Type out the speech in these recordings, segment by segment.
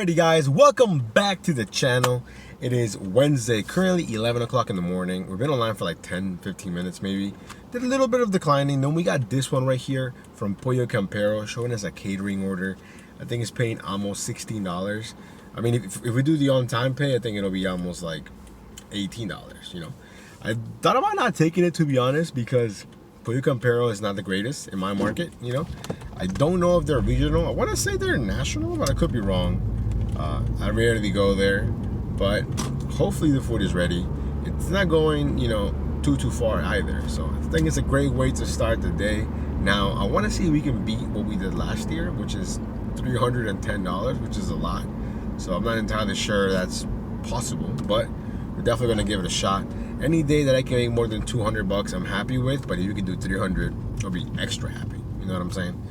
Alrighty guys, welcome back to the channel. It is Wednesday, currently 11 o'clock in the morning. We've been online for like 10-15 minutes maybe. Did a little bit of declining. Then we got this one right here from Pollo Campero showing us a catering order. I think it's paying almost $16. I mean, if we do the on-time pay, I think it'll be almost like $18, you know. I thought about not taking it, to be honest, because Pollo Campero is not the greatest in my market, you know. I don't know if they're regional. I want to say they're national, but I could be wrong. I rarely go there, but hopefully the food is ready. It's not going, you know, too far either. So I think it's a great way to start the day. Now, I want to see if we can beat what we did last year, which is $310, which is a lot. So I'm not entirely sure that's possible, but we're definitely going to give it a shot. Any day that I can make more than $200, I'm happy with. But if you can do 300, I'll be extra happy. You know what I'm saying?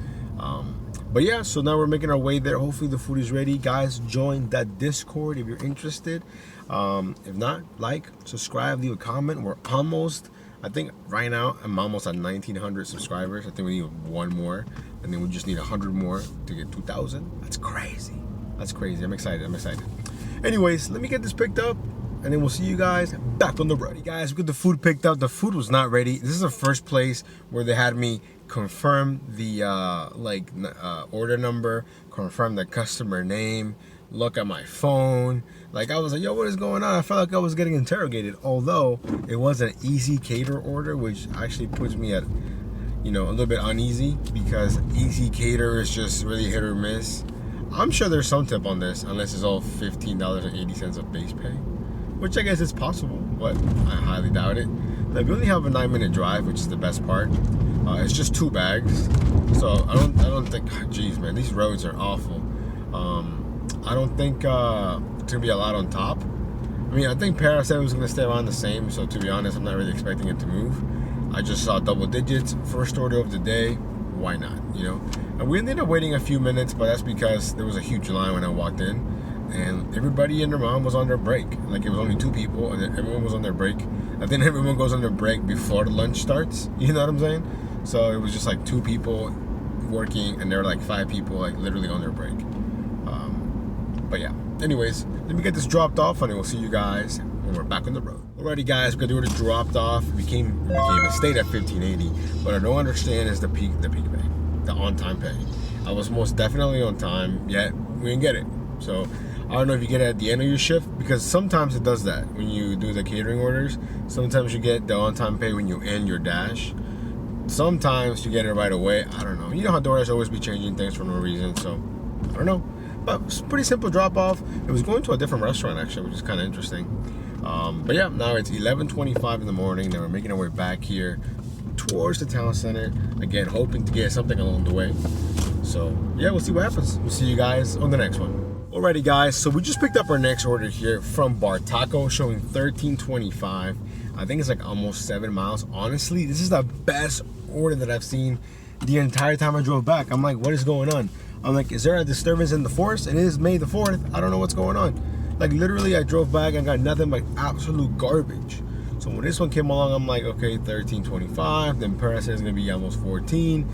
But yeah, so now we're making our way there. Hopefully the food is ready. Guys, join that Discord if you're interested. If not, like, subscribe, leave a comment. We're almost, I think right now, I'm almost at 1,900 subscribers. I think we need one more. And then we just need 100 more to get 2,000. That's crazy. That's crazy. I'm excited. Anyways, let me get this picked up. And then we'll see you guys back on the road. Guys, we got the food picked up. The food was not ready. This is the first place where they had me confirm the order number, confirm the customer name, look at my phone. Like, I was like, yo, what is going on? I felt like I was getting interrogated. Although it was an easy cater order, which actually puts me at, you know, a little bit uneasy, because easy cater is just really hit or miss. I'm sure there's some tip on this, unless it's all $15.80 of base pay, which I guess is possible, but I highly doubt it. Like, we only have a 9-minute drive, which is the best part. It's just 2 bags, so I don't think. Geez, man, these roads are awful. I don't think it's gonna be a lot on top. I mean, I think Paris said it was gonna stay around the same. So to be honest, I'm not really expecting it to move. I just saw double digits, first order of the day. Why not? You know. And we ended up waiting a few minutes, but that's because there was a huge line when I walked in. And everybody and their mom was on their break. Like, it was only 2 people, and everyone was on their break. I think everyone goes on their break before the lunch starts. You know what I'm saying? So it was just like 2 people working, and there were like 5 people like literally on their break. But yeah. Anyways, let me get this dropped off, and then we'll see you guys when we're back on the road. Alrighty, guys, we got the order dropped off. It stayed at $15.80. What I don't understand is the peak pay, the on-time pay. I was most definitely on time, yet we didn't get it. So I don't know if you get it at the end of your shift, because sometimes it does that when you do the catering orders. Sometimes you get the on-time pay when you end your dash. Sometimes you get it right away. I don't know. You know how DoorDash always be changing things for no reason, so I don't know. But it's a pretty simple drop-off. It was going to a different restaurant, actually, which is kind of interesting. But yeah, now it's 11:25 in the morning. Now we're making our way back here towards the town center. Again, hoping to get something along the way. So yeah, we'll see what happens. We'll see you guys on the next one. Alrighty, guys, so we just picked up our next order here from Bar Taco, showing $13.25. I think it's like almost 7 miles. Honestly, this is the best order that I've seen the entire time I drove back. I'm like, what is going on? I'm like, is there a disturbance in the force? It is May the 4th. I don't know what's going on. Like, literally, I drove back and got nothing but absolute garbage. So when this one came along, I'm like, okay, $13.25. Then Paris is going to be almost $14.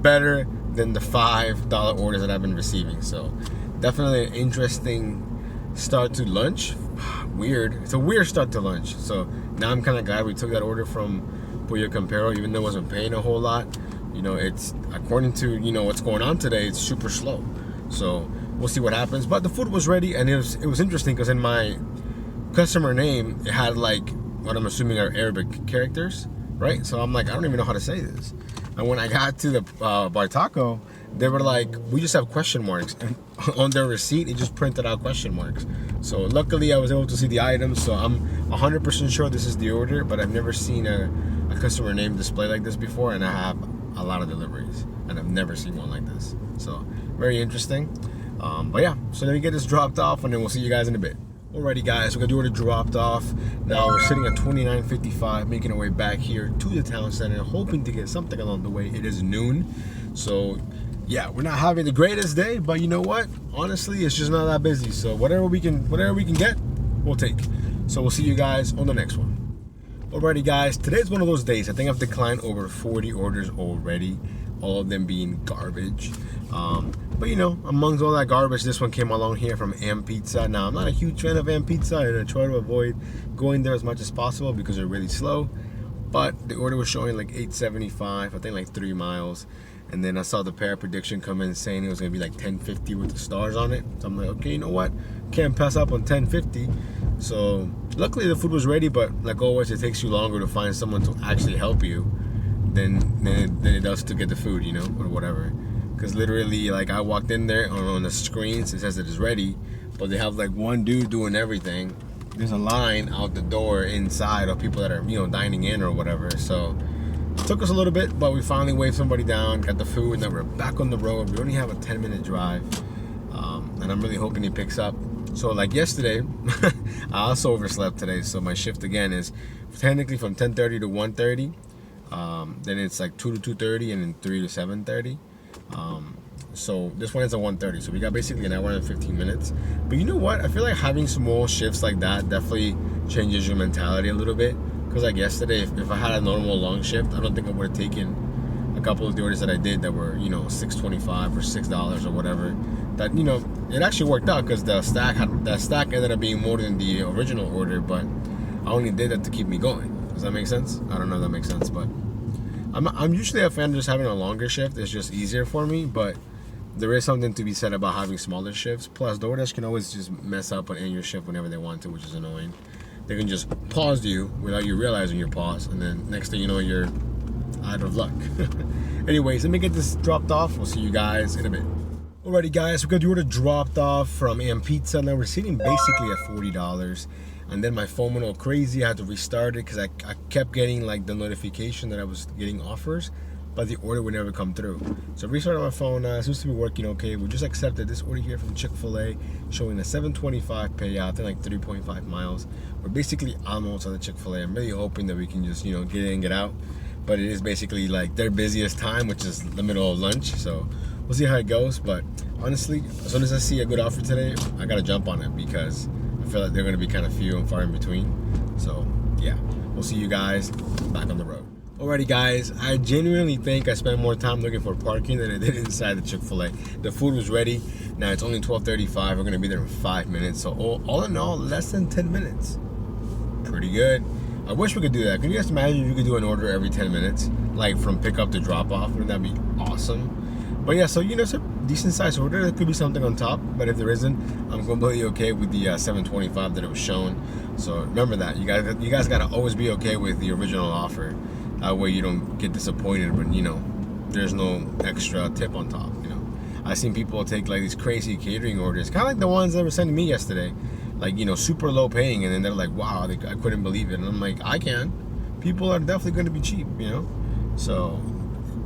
Better than the $5 orders that I've been receiving. So definitely an interesting start to lunch. Weird. It's a weird start to lunch. So now I'm kind of glad we took that order from Pollo Campero, even though I wasn't paying a whole lot. You know, it's, according to, you know, what's going on today, it's super slow. So we'll see what happens. But the food was ready, and it was interesting, because in my customer name, it had like what I'm assuming are Arabic characters, right? So I'm like, I don't even know how to say this. And when I got to the Bar Taco, they were like, we just have question marks. And on their receipt, it just printed out question marks. So luckily, I was able to see the items. So I'm 100% sure this is the order, but I've never seen a customer name display like this before. And I have a lot of deliveries, and I've never seen one like this. So very interesting. But yeah, so let me get this dropped off, and then we'll see you guys in a bit. Alrighty, guys, we got the order dropped off. Now we're sitting at $29.55, making our way back here to the town center, hoping to get something along the way. It is noon, so yeah, we're not having the greatest day, but you know what? Honestly, it's just not that busy. So whatever we can get, we'll take. So we'll see you guys on the next one. Alrighty, guys, today's one of those days. I think I've declined over 40 orders already. all of them being garbage. But you know, amongst all that garbage, this one came along here from Am Pizza. Now, I'm not a huge fan of Am Pizza, and I try to avoid going there as much as possible because they're really slow. But the order was showing like 8.75, I think like 3 miles. And then I saw the pair prediction come in saying it was gonna be like 10.50 with the stars on it. So I'm like, okay, you know what? Can't pass up on 10.50. So luckily the food was ready, but like always, it takes you longer to find someone to actually help you than it does to get the food, you know, or whatever. Because literally, like, I walked in there on the screens, it says it is ready, but they have like one dude doing everything. There's a line out the door inside of people that are, you know, dining in or whatever. So it took us a little bit, but we finally waved somebody down, got the food, and then we're back on the road. We only have a 10-minute drive, and I'm really hoping he picks up. So like yesterday, I also overslept today. So my shift again is technically from 10:30 to 1:30. Then it's like 2 to 2:30, and then 3 to 7:30. So this one ends at 1:30. So we got basically an hour and 15 minutes. But you know what? I feel like having small shifts like that definitely changes your mentality a little bit. Because like yesterday, if I had a normal long shift, I don't think I would have taken a couple of the orders that I did that were, you know, $6.25 or $6 or whatever. That, you know, it actually worked out because the stack ended up being more than the original order, but I only did that to keep me going. Does that make sense? I don't know if that makes sense, but I'm usually a fan of just having a longer shift. It's just easier for me, but there is something to be said about having smaller shifts. Plus, DoorDash can always just mess up and end your shift whenever they want to, which is annoying. They can just pause you without you realizing you're paused, and then next thing you know, you're out of luck. Anyways, let me get this dropped off. We'll see you guys in a bit. Alrighty, guys, we got the order dropped off from Am Pizza. Now we're sitting basically at $40. And then my phone went all crazy. I had to restart it because I kept getting like the notification that I was getting offers, but the order would never come through. So I restarted my phone. Seems to be working okay. We just accepted this order here from Chick-fil-A, showing a $7.25 payout, I think like 3.5 miles. We're basically almost at the Chick-fil-A. I'm really hoping that we can just, you know, get in and get out. But it is basically like their busiest time, which is the middle of lunch. So we'll see how it goes. But honestly, as soon as I see a good offer today, I gotta jump on it because I feel like they're gonna be kind of few and far in between. So yeah, we'll see you guys back on the road. Alrighty, guys, I genuinely think I spent more time looking for parking than I did inside the Chick-fil-A. The food was ready. Now it's only 12:35. We're gonna be there in 5 minutes. So all in all, less than 10 minutes. Pretty good. I wish we could do that. Can you guys imagine if you could do an order every 10 minutes? Like from pickup to drop off? Wouldn't that be awesome? But yeah, so you know, it's a decent sized order. There could be something on top, but if there isn't, I'm completely okay with the $7.25 that it was shown. So remember that. You guys gotta always be okay with the original offer. That way you don't get disappointed when, you know, there's no extra tip on top, you know. I've seen people take like these crazy catering orders, kind of like the ones that were sending me yesterday. Like, you know, super low paying, and then they're like, wow, I couldn't believe it. And I'm like, I can. People are definitely going to be cheap, you know. So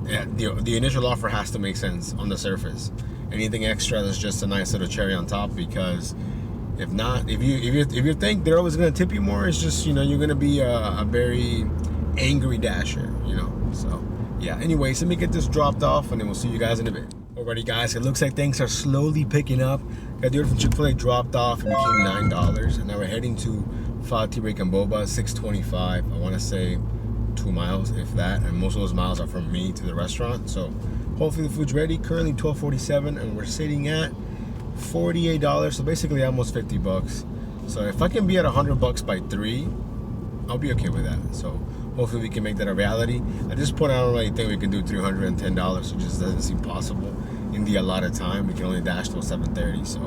yeah, the initial offer has to make sense on the surface. Anything extra that's just a nice little cherry on top, because if not, if you think they're always going to tip you more, it's just, you know, you're going to be a very angry dasher, you know. So yeah, anyways, let me get this dropped off and then we'll see you guys in a bit. Alrighty, guys, it looks like things are slowly picking up. Got the order from Chick-fil-A dropped off and became $9, and now we're heading to Fati and Boba, $6.25. I want to say 2 miles, if that, and most of those miles are from me to the restaurant. So hopefully the food's ready. Currently $12.47, and we're sitting at $48. So basically almost $50. So if I can be at $100 by 3, I'll be okay with that. So hopefully we can make that a reality. At this point, I don't really think we can do $310. It just doesn't seem possible in the allotted time. We can only dash till 7:30. So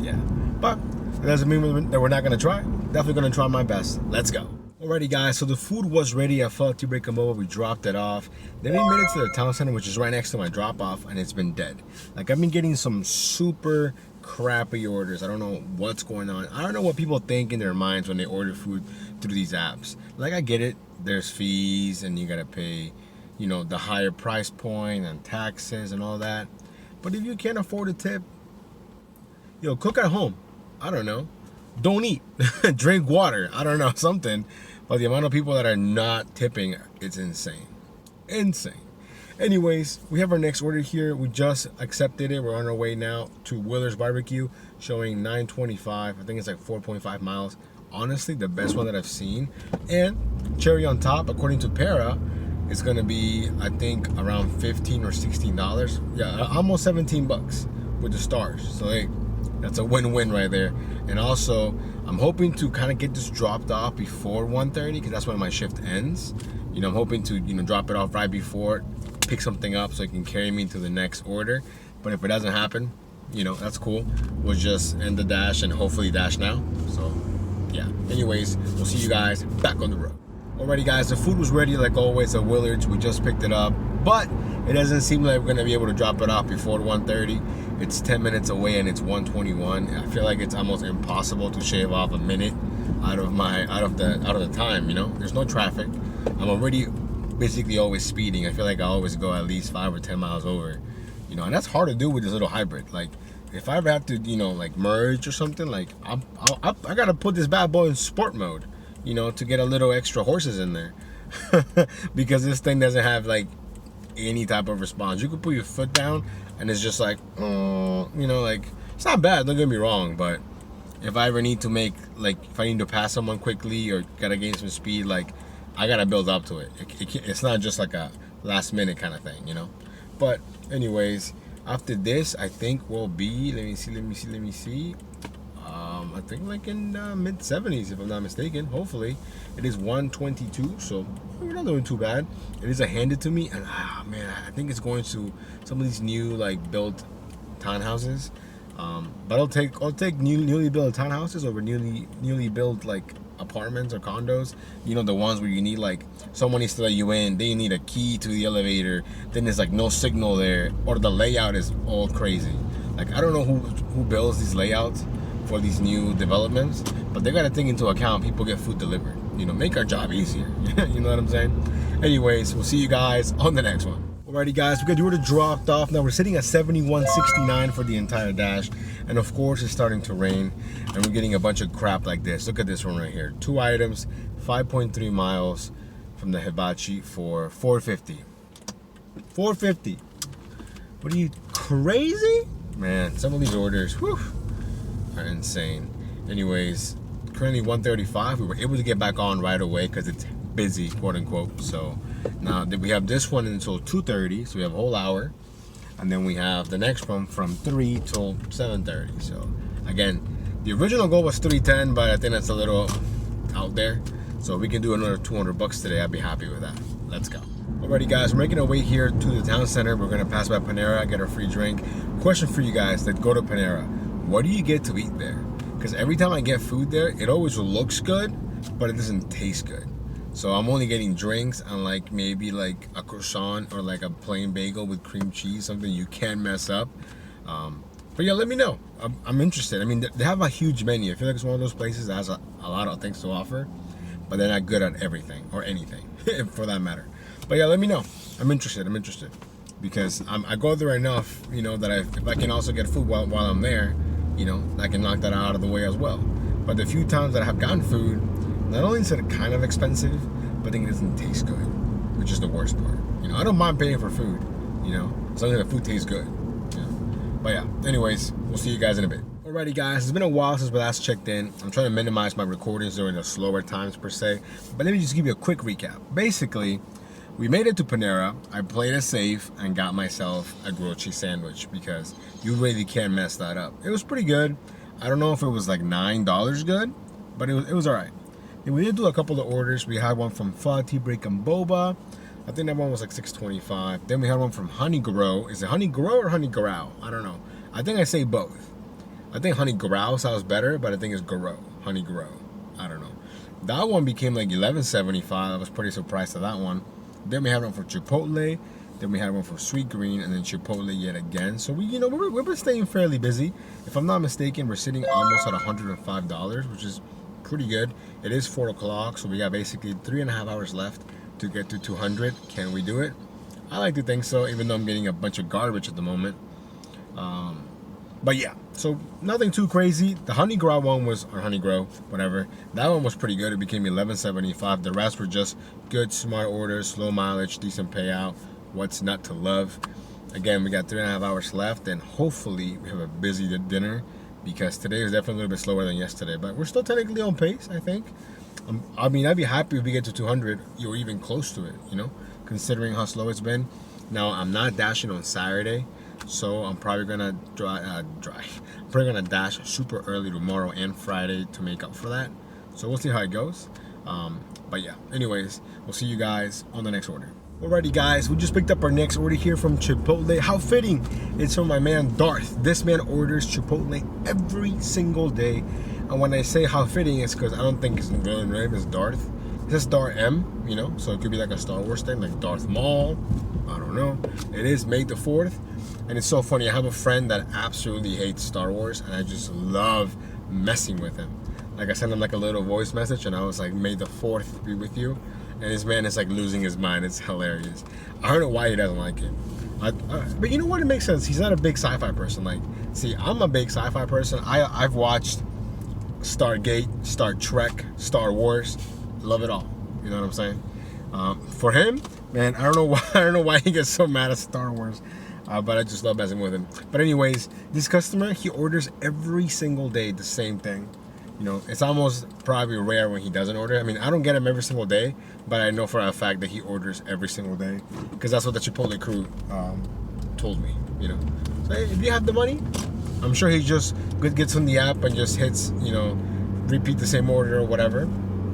yeah, but it doesn't mean that we're not gonna try. Definitely gonna try my best. Let's go. Alrighty, guys, so the food was ready at Fati and Boba. We dropped it off. Then we made it to the town center, which is right next to my drop off, and it's been dead. Like, I've been getting some super crappy orders. I don't know what's going on. I don't know what people think in their minds when they order food through these apps. Like, I get it, there's fees and you gotta pay, you know, the higher price point and taxes and all that. But if you can't afford a tip, yo, cook at home. I don't know, don't eat. Drink water, I don't know, something. But the amount of people that are not tipping, it's insane. Anyways, we have our next order here. We just accepted it. We're on our way now to Willer's Barbecue, showing $9.25. I think it's like 4.5 miles. Honestly, the best one that I've seen. And cherry on top, according to Para, it's gonna be, I think, around $15 or $16. Yeah, almost 17 bucks with the stars. So hey, that's a win-win right there. And also, I'm hoping to kind of get this dropped off before 1:30 because that's when my shift ends. You know, I'm hoping to, you know, drop it off right before, pick something up so it can carry me to the next order. But if it doesn't happen, you know, that's cool. We'll just end the dash and hopefully dash now. So yeah, anyways, we'll see you guys back on the road. Alrighty guys, the food was ready like always at Willard's. We just picked it up, but it doesn't seem like we're gonna be able to drop it off before 1:30. It's 10 minutes away and it's 1:21. I feel like it's almost impossible to shave off a minute out of the time, you know? There's no traffic. I'm already basically always speeding. I feel like I always go at least 5 or 10 miles over, you know, and that's hard to do with this little hybrid. Like, if I ever have to, you know, like merge or something, like I gotta put this bad boy in sport mode, you know, to get a little extra horses in there. Because this thing doesn't have like any type of response. You can put your foot down and it's just like, you know, like, it's not bad, don't get me wrong, but if I ever need to make, like, if I need to pass someone quickly or gotta gain some speed, like, I gotta build up to it. It's not just like a last minute kind of thing, you know? But anyways, after this, I think we'll be, let me see. I think like in mid 70s, if I'm not mistaken. Hopefully, it is 1:22, so we're not doing too bad. It is a handed to me, and man, I think it's going to some of these new like built townhouses. But I'll take newly built townhouses over newly built like apartments or condos. You know, the ones where you need like someone needs to let you in, then you need a key to the elevator, then there's like no signal there, or the layout is all crazy. Like, I don't know who builds these layouts for these new developments, but they got to take into account people get food delivered. You know, make our job easier. You know what I'm saying? Anyways, we'll see you guys on the next one. Alrighty guys, we got the order dropped off. Now we're sitting at 71.69 for the entire dash, and of course it's starting to rain, and we're getting a bunch of crap like this. Look at this one right here. 2 items, 5.3 miles from the hibachi for $4.50. $4.50. What are you, crazy? Man, some of these orders, whew, are insane. Anyways, currently 1:35. We were able to get back on right away because it's busy, quote unquote. So now we have this one until 2:30, so we have a whole hour, and then we have the next one from 3 till 7:30. So again, the original goal was 3:10, but I think that's a little out there. So if we can do another 200 bucks today, I'd be happy with that. Let's go. Alrighty guys, we're making our way here to the town center. We're gonna pass by Panera, get a free drink. Question for you guys that go to Panera: what do you get to eat there? Because every time I get food there, it always looks good, but it doesn't taste good. So I'm only getting drinks and like maybe like a croissant or like a plain bagel with cream cheese, something you can't mess up. But yeah, let me know. I'm interested. I mean, they have a huge menu. I feel like it's one of those places that has a lot of things to offer, but they're not good at everything or anything for that matter. But yeah, let me know. I'm interested because I go there enough, you know, that if I can also get food while I'm there, you know, I can knock that out of the way as well. But the few times that I have gotten food, not only is it kind of expensive, but I think it doesn't taste good, which is the worst part. You know, I don't mind paying for food, you know, as long as the food tastes good. You know? But yeah, anyways, we'll see you guys in a bit. Alrighty guys, it's been a while since we last checked in. I'm trying to minimize my recordings during the slower times per se, but let me just give you a quick recap. Basically, we made it to Panera. I played it safe and got myself a grilled cheese sandwich because you really can't mess that up. It was pretty good. I don't know if it was like $9 good, but it was alright. Then we did do a couple of orders. We had one from Pho, Tea Break, and Boba. I think that one was like $6.25. Then we had one from Honey Grow. Is it Honey Grow or Honey Grow? I don't know. I think I say both. I think Honey Grow sounds better, but I think it's Grow. Honey Grow. I don't know. That one became like $11.75. I was pretty surprised at that one. Then we had one for Chipotle. Then we had one for Sweet Green, and then Chipotle yet again. So we've been staying fairly busy. If I'm not mistaken, we're sitting almost at $105, which is pretty good. It is 4 o'clock, so we got basically 3.5 hours left to get to 200. Can we do it? I like to think so, even though I'm getting a bunch of garbage at the moment. But yeah, so nothing too crazy. The Honey Grow one was, or Honey Grow, whatever. That one was pretty good. It became $11.75. The rest were just good, smart orders, slow mileage, decent payout. What's not to love? Again, we got 3.5 hours left, and hopefully we have a busy dinner because today is definitely a little bit slower than yesterday. But we're still technically on pace, I think. I mean, I'd be happy if we get to 200 or even close to it, you know, considering how slow it's been. Now, I'm not dashing on Saturday, so I'm probably gonna probably gonna dash super early tomorrow and Friday to make up for that. So we'll see how it goes. But yeah, anyways, we'll see you guys on the next order. Alrighty guys, we just picked up our next order here from Chipotle. How fitting! It's from my man Darth. This man orders Chipotle every single day. And when I say how fitting, it's because I don't think his real name is Darth. It says Star M, you know, so it could be like a Star Wars thing, like Darth Maul. I don't know. It is May the 4th. And it's so funny, I have a friend that absolutely hates Star Wars, and I just love messing with him. Like I sent him like a little voice message, and I was like, May the 4th be with you. And this man is like losing his mind. It's hilarious. I don't know why he doesn't like it. But you know what? It makes sense. He's not a big sci-fi person. Like, see, I'm a big sci-fi person. I've watched Stargate, Star Trek, Star Wars. Love it all. You know what I'm saying? For him, man, I don't know why. I don't know why he gets so mad at Star Wars. But I just love messing with him. But anyways, this customer, he orders every single day the same thing. You know, it's almost probably rare when he doesn't order. I mean, I don't get him every single day, but I know for a fact that he orders every single day because that's what the Chipotle crew told me, you know. So hey, if you have the money, I'm sure he just gets on the app and just hits, you know, repeat the same order or whatever.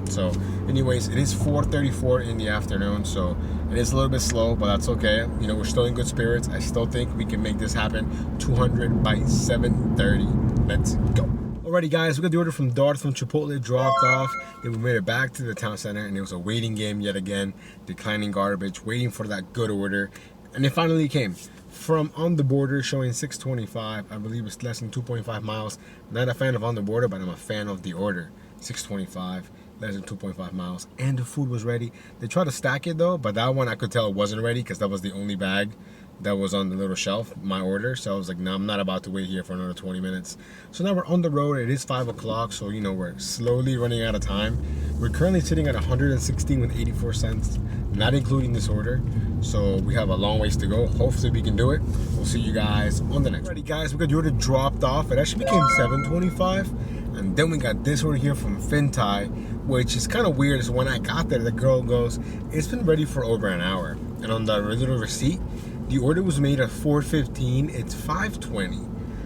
So anyways, it is 4:34 in the afternoon, so it is a little bit slow, but that's okay. You know, we're still in good spirits. I still think we can make this happen. 200 by 7:30. Let's go. Alrighty guys, we got the order from Darth from Chipotle dropped off. Then we made it back to the town center, and it was a waiting game yet again. Declining garbage, waiting for that good order. And it finally came. From On the Border, showing 625. I believe it's less than 2.5 miles. Not a fan of On the Border, but I'm a fan of the order. 625, less than 2.5 miles. And the food was ready. They tried to stack it though, but that one I could tell it wasn't ready because that was the only bag that was on the little shelf, my order. So I was like, no, I'm not about to wait here for another 20 minutes. So now we're on the road. It is 5 o'clock, so you know, we're slowly running out of time. We're currently sitting at 116 with 84 cents, not including this order. So we have a long ways to go. Hopefully we can do it. We'll see you guys on the next. Alrighty guys, we got the order dropped off. It actually became 725. And then we got this order here from Fintai, which is kind of weird. So when I got there, the girl goes, it's been ready for over an hour. And on the original receipt, the order was made at 4:15. It's 5:20.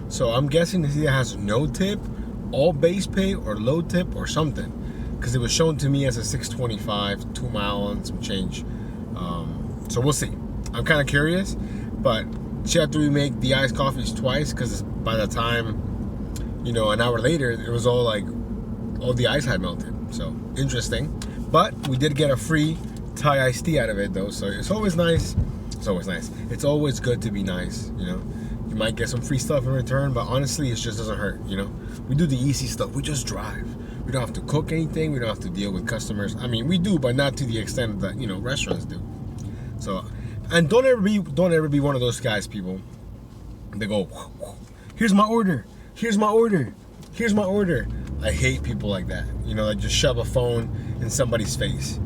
So I'm guessing this either has no tip, all base pay, or low tip, or something. Because it was shown to me as a 625, 2 mile and some change. So we'll see. I'm kind of curious, but she had to remake the iced coffees twice because by the time, you know, an hour later, it was all like, all the ice had melted. So interesting. But we did get a free Thai iced tea out of it though, so it's always nice. It's always nice. It's always good to be nice, you know. You might get some free stuff in return, but honestly, it just doesn't hurt, you know. We do the easy stuff. We just drive. We don't have to cook anything. We don't have to deal with customers. I mean, we do, but not to the extent that, you know, restaurants do. So, and don't ever be one of those guys, people. They go, here's my order. Here's my order. Here's my order. I hate people like that. You know, that just shove a phone in somebody's face.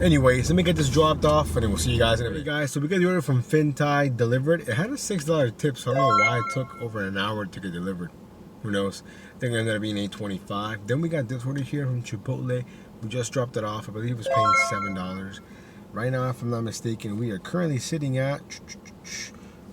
Anyways, let me get this dropped off, and then we'll see you guys in a minute. Guys, so we got the order from Fintai delivered. It had a $6 tip, so I don't know why it took over an hour to get delivered. Who knows? I think it ended up being $8.25. Then we got this order here from Chipotle. We just dropped it off. I believe it was paying $7. Right now, if I'm not mistaken, we are currently sitting at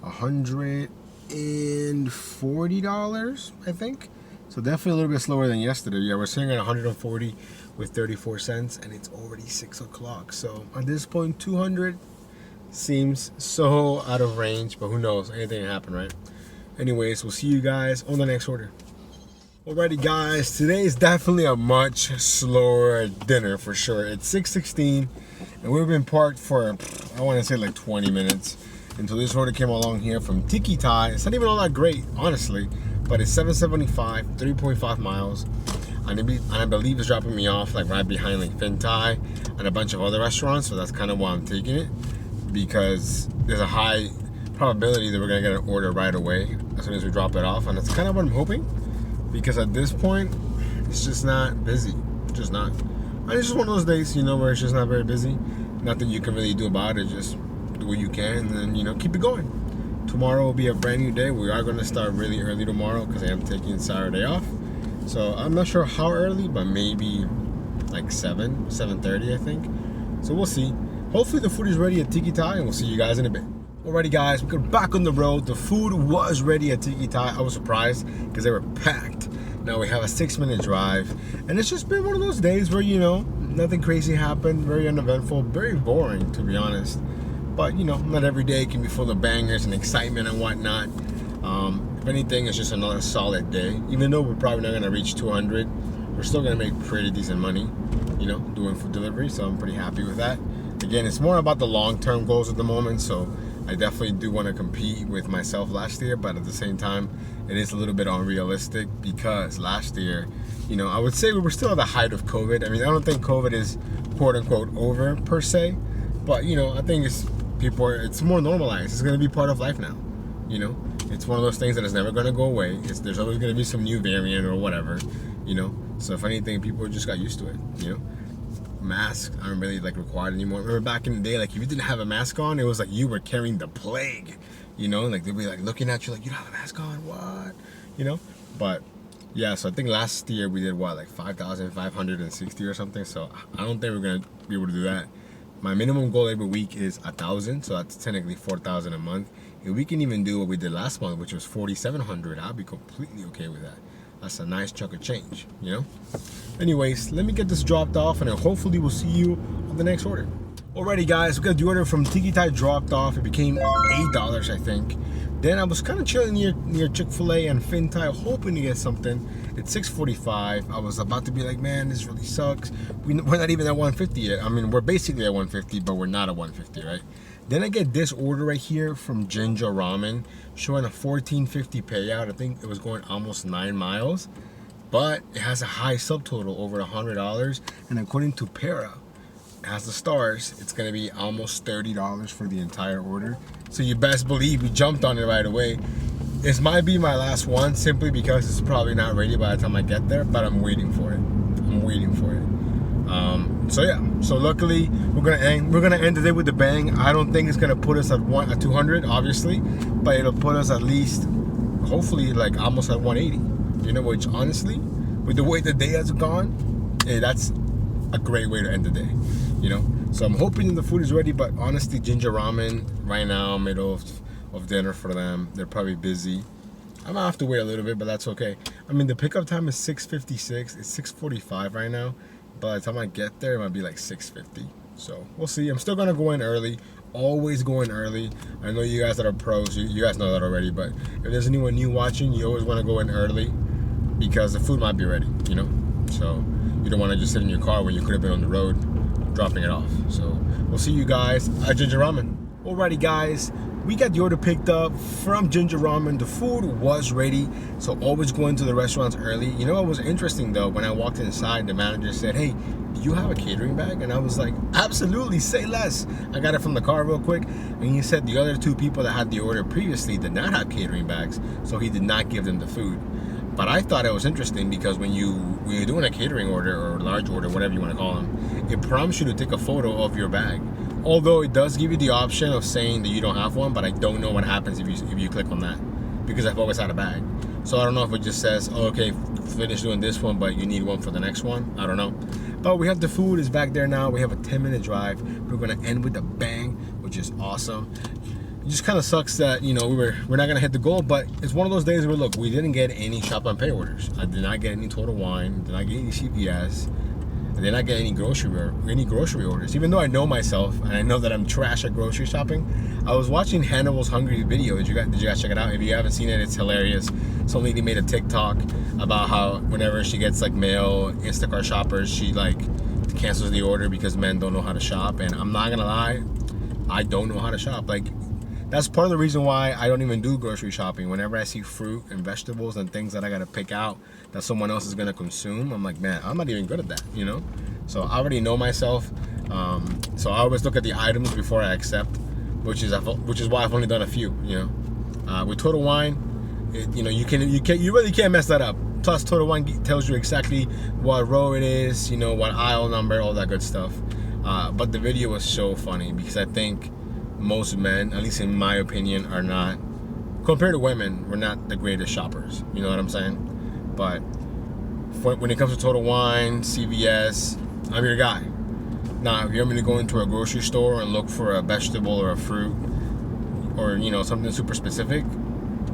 $140, I think. So definitely a little bit slower than yesterday. Yeah, we're sitting at 140 with 34 cents, and it's already 6 o'clock. So at this point, 200 seems so out of range, but who knows? Anything can happen, right? Anyways, we'll see you guys on the next order. Alrighty guys, today is definitely a much slower dinner for sure. It's 6:16, and we've been parked for, I want to say like 20 minutes until this order came along here from Tiki Thai. It's not even all that great, honestly, but it's $7.75, 3.5 miles. And I believe it's dropping me off like right behind like Fintai and a bunch of other restaurants, so that's kind of why I'm taking it, because there's a high probability that we're gonna get an order right away as soon as we drop it off, and that's kind of what I'm hoping, because at this point it's just not busy, just not. And it's just one of those days, you know, where it's just not very busy. Nothing you can really do about it. Just do what you can, and then, you know, keep it going. Tomorrow will be a brand new day. We are going to start really early tomorrow because I am taking Saturday off. So I'm not sure how early, but maybe, I like 7:30, I think. So we'll see. Hopefully the food is ready at Tiki Thai, and we'll see you guys in a bit. Alrighty guys, we're back on the road. The food was ready at Tiki Thai. I was surprised because they were packed. Now we have a 6-minute drive, and it's just been one of those days where, you know, nothing crazy happened, very uneventful, very boring to be honest. But, you know, not every day can be full of bangers and excitement and whatnot. If anything, it's just another solid day. Even though we're probably not going to reach 200, we're still going to make pretty decent money, you know, doing food delivery. So I'm pretty happy with that. Again, it's more about the long-term goals at the moment. So I definitely do want to compete with myself last year. But at the same time, it is a little bit unrealistic because last year, you know, I would say we were still at the height of COVID. I mean, I don't think COVID is quote-unquote over per se. But, you know, I think it's more normalized. It's going to be part of life now, you know. It's one of those things that is never going to go away. There's always going to be some new variant or whatever, you know. So if anything, people just got used to it, you know. Masks aren't really like required anymore. Remember back in the day, like if you didn't have a mask on, it was like you were carrying the plague, you know. Like they'd be like looking at you like, you don't have a mask on, what, you know. But yeah, so I think last year we did what, like 5,560 or something. So I don't think we're going to be able to do that. My minimum goal every week is 1,000, so that's technically 4,000 a month. If we can even do what we did last month, which was 4,700, I'll be completely okay with that. That's a nice chunk of change, you know? Anyways, let me get this dropped off, and then hopefully we'll see you on the next order. Alrighty guys, we got the order from Tiki Thai dropped off. It became $8, I think. Then I was kind of chilling near Chick-fil-A and Fin Thai, hoping to get something. It's 6:45. I was about to be like, man, this really sucks. We're not even at 150 yet. I mean, we're basically at 150, but we're not at 150, right? Then I get this order right here from Ginger Ramen, showing a $14.50 payout. I think it was going almost 9 miles, but it has a high subtotal, over $100. And according to Para, it has the stars, it's gonna be almost $30 for the entire order. So you best believe we jumped on it right away. This might be my last one, simply because it's probably not ready by the time I get there, but I'm waiting for it. I'm waiting for it. So yeah, so luckily we're gonna end the day with a bang. I don't think it's gonna put us at 200, obviously, but it'll put us at least, hopefully, like almost at 180. You know, which honestly, with the way the day has gone, hey, that's a great way to end the day. You know, so I'm hoping the food is ready. But honestly, Ginger Ramen right now, middle of dinner for them. They're probably busy. I might have to wait a little bit, but that's okay. I mean, the pickup time is 6:56. It's 6:45 right now. By the time I get there, it might be like 6:50. So we'll see. I'm still gonna go in early. Always go in early. I know you guys that are pros, you guys know that already. But if there's anyone new watching, you always want to go in early because the food might be ready. You know, so you don't want to just sit in your car when you could have been on the road dropping it off. So we'll see you guys at Ginger Ramen. Alrighty guys, we got the order picked up from Ginger Ramen. The food was ready, so always go into the restaurants early. You know what was interesting though? When I walked inside, the manager said, hey, do you have a catering bag? And I was like, absolutely, say less. I got it from the car real quick. And he said the other 2 people that had the order previously did not have catering bags, so he did not give them the food. But I thought it was interesting because when you're doing a catering order or large order, whatever you want to call them, it prompts you to take a photo of your bag. Although it does give you the option of saying that you don't have one, but I don't know what happens if you click on that, because I've always had a bag. So I don't know if it just says, oh, okay, finish doing this one, but you need one for the next one. I don't know. But we have the food is back there now. We have a 10-minute drive. We're gonna end with a bang, which is awesome. It just kind of sucks that, you know, we're not gonna hit the goal, but it's one of those days where, look, we didn't get any Shop and Pay orders. I did not get any Total Wine. Did not get any CVS. I did not get any grocery orders. Even though I know myself and I know that I'm trash at grocery shopping, I was watching Hannibal's Hungry video. Did you guys check it out? If you haven't seen it, it's hilarious. Some lady made a TikTok about how whenever she gets like mail, Instacart shoppers, she like cancels the order because men don't know how to shop. And I'm not gonna lie, I don't know how to shop. Like, that's part of the reason why I don't even do grocery shopping. Whenever I see fruit and vegetables and things that I gotta pick out that someone else is gonna consume, I'm like, man, I'm not even good at that, you know? So I already know myself. So I always look at the items before I accept, which is why I've only done a few, you know? With Total Wine, you know, you really can't mess that up. Plus, Total Wine tells you exactly what row it is, you know, what aisle number, all that good stuff. But the video was so funny because I think most men, at least in my opinion, are not, compared to women, we're not the greatest shoppers. You know what I'm saying? But when it comes to Total Wine, CVS, I'm your guy. Now, if you want me to go into a grocery store and look for a vegetable or a fruit or, you know, something super specific,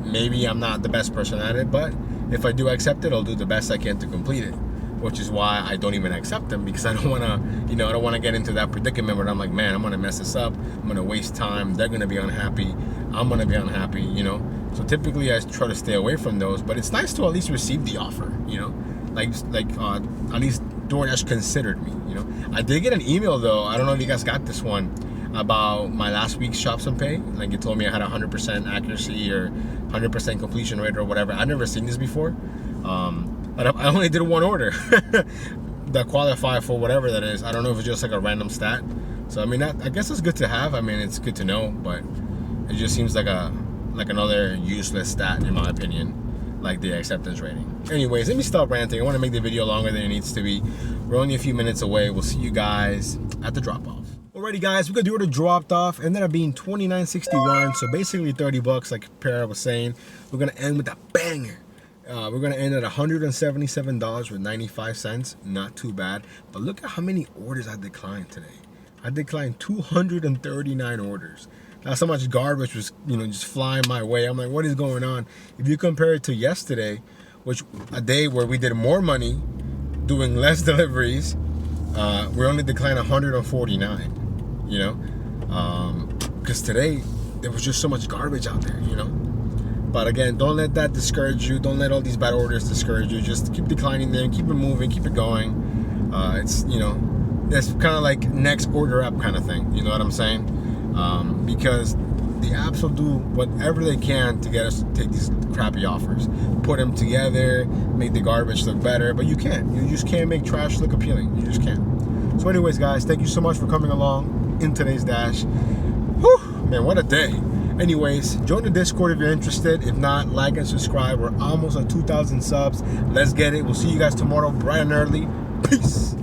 maybe I'm not the best person at it, but if I do accept it, I'll do the best I can to complete it, which is why I don't even accept them, because I don't want to, you know, I don't want to get into that predicament where I'm like, man, I'm going to mess this up, I'm going to waste time, they're going to be unhappy, I'm going to be unhappy, you know. So typically I try to stay away from those, but it's nice to at least receive the offer, you know, like at least DoorDash considered me, you know. I did get an email though, I don't know if you guys got this one, about my last week's Shops and Pay. Like, it told me I had 100% accuracy or 100% completion rate or whatever. I've never seen this before. I only did one order that qualified for whatever that is. I don't know if it's just like a random stat. So I mean, I guess it's good to have. I mean, it's good to know, but it just seems like another useless stat in my opinion, like the acceptance rating. Anyways, let me stop ranting. I want to make the video longer than it needs to be. We're only a few minutes away. We'll see you guys at the drop-off. Alrighty guys, we got the order dropped off, ended up being $29.61, so basically $30 like Para was saying. We're gonna end with a banger. We're gonna end at $177.95, not too bad. But look at how many orders I declined today. I declined 239 orders. That's how much garbage was, you know, just flying my way. I'm like, what is going on? If you compare it to yesterday, which a day where we did more money, doing less deliveries, we only declined 149. You know, because today there was just so much garbage out there, you know. But again, don't let that discourage you. Don't let all these bad orders discourage you. Just keep declining them, keep it moving, keep it going. It's, you know, that's kind of like next order up kind of thing. You know what I'm saying? Because the apps will do whatever they can to get us to take these crappy offers, put them together, make the garbage look better. But you can't. You just can't make trash look appealing. You just can't. So anyways, guys, thank you so much for coming along in today's dash. Whew, man, what a day. Anyways, join the Discord if you're interested. If not, like and subscribe. We're almost at 2,000 subs. Let's get it. We'll see you guys tomorrow bright and early. Peace.